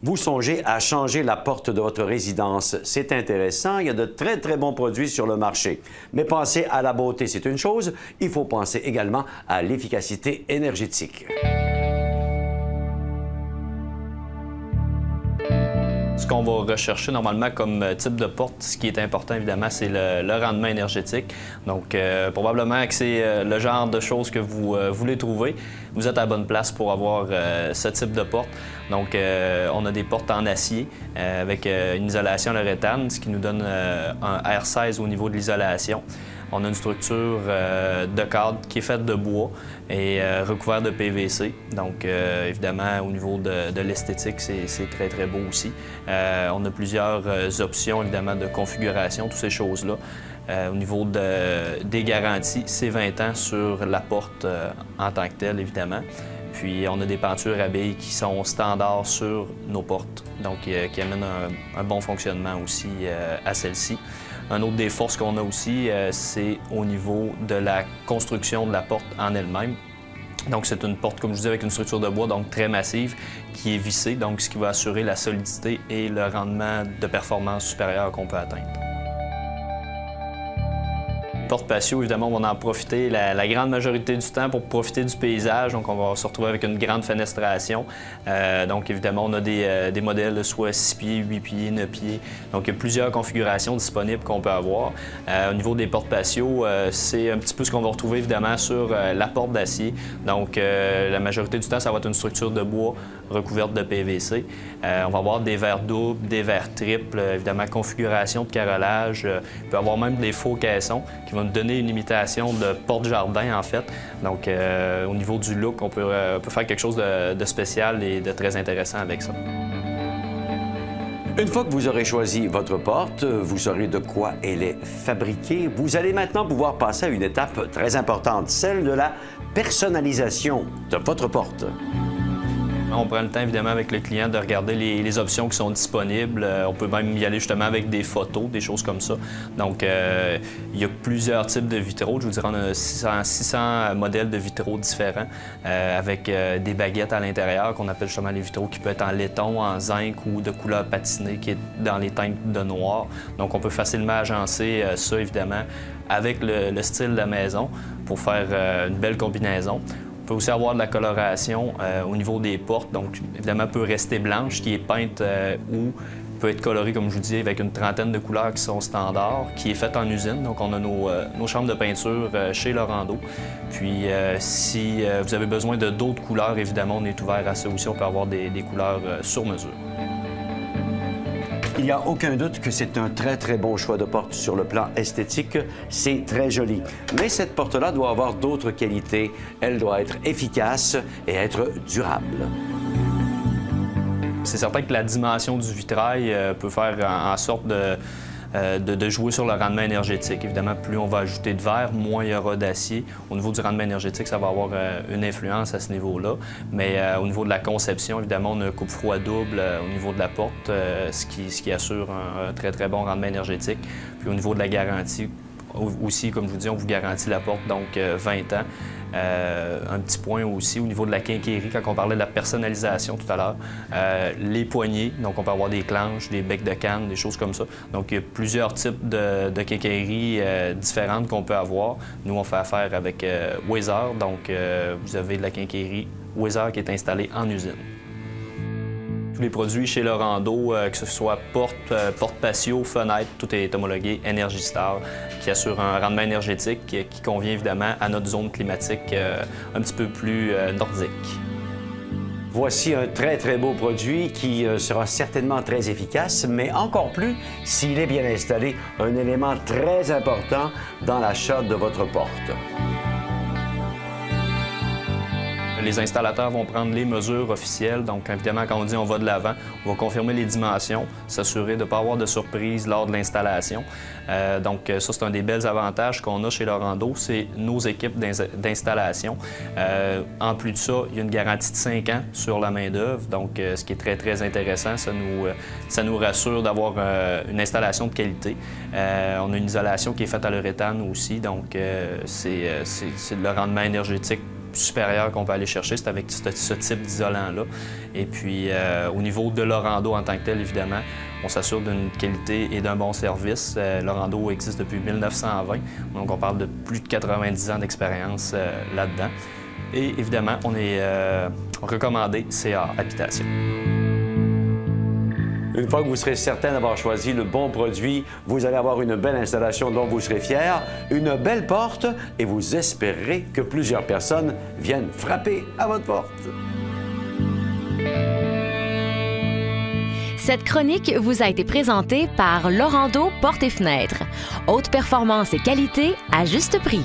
Vous songez à changer la porte de votre résidence. C'est intéressant, il y a de très, très bons produits sur le marché. Mais penser à la beauté, c'est une chose, il faut penser également à l'efficacité énergétique. Ce qu'on va rechercher normalement comme type de porte, ce qui est important évidemment, c'est le rendement énergétique. Donc probablement que c'est le genre de choses que vous voulez trouver. Vous êtes à la bonne place pour avoir ce type de porte. Donc on a des portes en acier avec une isolation à l'uréthane, ce qui nous donne un R16 au niveau de l'isolation. On a une structure de cadre qui est faite de bois et recouverte de PVC. Donc, évidemment, au niveau de l'esthétique, c'est très, très beau aussi. On a plusieurs options, évidemment, de configuration, toutes ces choses-là. Au niveau des garanties, c'est 20 ans sur la porte en tant que telle, évidemment. Puis, on a des pentures à billes qui sont standards sur nos portes, donc qui amènent un bon fonctionnement aussi à celle-ci. Un autre des forces qu'on a aussi, c'est au niveau de la construction de la porte en elle-même. Donc, c'est une porte, comme je disais, avec une structure de bois, donc très massive, qui est vissée, donc ce qui va assurer la solidité et le rendement de performance supérieur qu'on peut atteindre. Porte patio, évidemment, on va en profiter la grande majorité du temps pour profiter du paysage. Donc, on va se retrouver avec une grande fenestration. Donc, évidemment, on a des modèles soit 6 pieds, 8 pieds, 9 pieds. Donc, il y a plusieurs configurations disponibles qu'on peut avoir. Au niveau des portes patio, c'est un petit peu ce qu'on va retrouver, évidemment, sur la porte d'acier. Donc, la majorité du temps, ça va être une structure de bois recouverte de PVC. On va avoir des verres doubles, des verres triples, évidemment, configuration de carrelage. Il peut y avoir même des faux caissons qui vont nous donner une imitation de porte-jardin, en fait. Donc, au niveau du look, on peut faire quelque chose de spécial et de très intéressant avec ça. Une fois que vous aurez choisi votre porte, vous saurez de quoi elle est fabriquée. Vous allez maintenant pouvoir passer à une étape très importante, celle de la personnalisation de votre porte. On prend le temps, évidemment, avec le client de regarder les options qui sont disponibles. On peut même y aller justement avec des photos, des choses comme ça. Donc, il y a plusieurs types de vitraux. Je vous dirais, on a 600 modèles de vitraux différents avec des baguettes à l'intérieur qu'on appelle justement les vitraux qui peuvent être en laiton, en zinc ou de couleur patinée qui est dans les teintes de noir. Donc, on peut facilement agencer ça, évidemment, avec le style de la maison pour faire une belle combinaison. On peut aussi avoir de la coloration au niveau des portes, donc évidemment peut rester blanche, qui est peinte ou peut être colorée, comme je vous dis, avec une trentaine de couleurs qui sont standards, qui est faite en usine. Donc on a nos chambres de peinture chez Lorando. Puis si vous avez besoin de d'autres couleurs, évidemment, on est ouvert à ça aussi. On peut avoir des couleurs sur mesure. Il n'y a aucun doute que c'est un très, très bon choix de porte sur le plan esthétique. C'est très joli. Mais cette porte-là doit avoir d'autres qualités. Elle doit être efficace et être durable. C'est certain que la dimension du vitrail peut faire en sorte de jouer sur le rendement énergétique. Évidemment, plus on va ajouter de verre, moins il y aura d'acier. Au niveau du rendement énergétique, ça va avoir une influence à ce niveau-là. Mais au niveau de la conception, évidemment, on a un coupe-froid double au niveau de la porte, ce qui assure un très, très bon rendement énergétique. Puis au niveau de la garantie, aussi, comme je vous dis, on vous garantit la porte, donc 20 ans. Un petit point aussi au niveau de la quincaillerie, quand on parlait de la personnalisation tout à l'heure, les poignées, donc on peut avoir des clenches, des becs de canne, des choses comme ça. Donc il y a plusieurs types de quincaillerie différentes qu'on peut avoir. Nous, on fait affaire avec Weezer, donc vous avez de la quincaillerie Weezer qui est installée en usine. Tous les produits chez Lorando, que ce soit porte patio, fenêtre, tout est homologué Energy Star, qui assure un rendement énergétique qui convient évidemment à notre zone climatique un petit peu plus nordique. Voici un très, très beau produit qui sera certainement très efficace, mais encore plus s'il est bien installé, un élément très important dans l'achat de votre porte. Les installateurs vont prendre les mesures officielles. Donc, évidemment, quand on dit on va de l'avant, on va confirmer les dimensions, s'assurer de ne pas avoir de surprise lors de l'installation. Donc, ça, c'est un des bels avantages qu'on a chez Lorando, c'est nos équipes d'installation. En plus de ça, il y a une garantie de 5 ans sur la main-d'œuvre. Donc, ce qui est très, très intéressant, ça nous rassure d'avoir une installation de qualité. On a une isolation qui est faite à l'uréthane aussi. Donc, c'est le rendement énergétique supérieur qu'on peut aller chercher, c'est avec ce type d'isolant-là. Et puis, au niveau de Lorando en tant que tel, évidemment, on s'assure d'une qualité et d'un bon service. Lorando existe depuis 1920, donc on parle de plus de 90 ans d'expérience là-dedans. Et évidemment, on est recommandé CA Habitation. Une fois que vous serez certain d'avoir choisi le bon produit, vous allez avoir une belle installation dont vous serez fier, une belle porte et vous espérerez que plusieurs personnes viennent frapper à votre porte. Cette chronique vous a été présentée par Lorando Portes et Fenêtres. Haute performance et qualité à juste prix.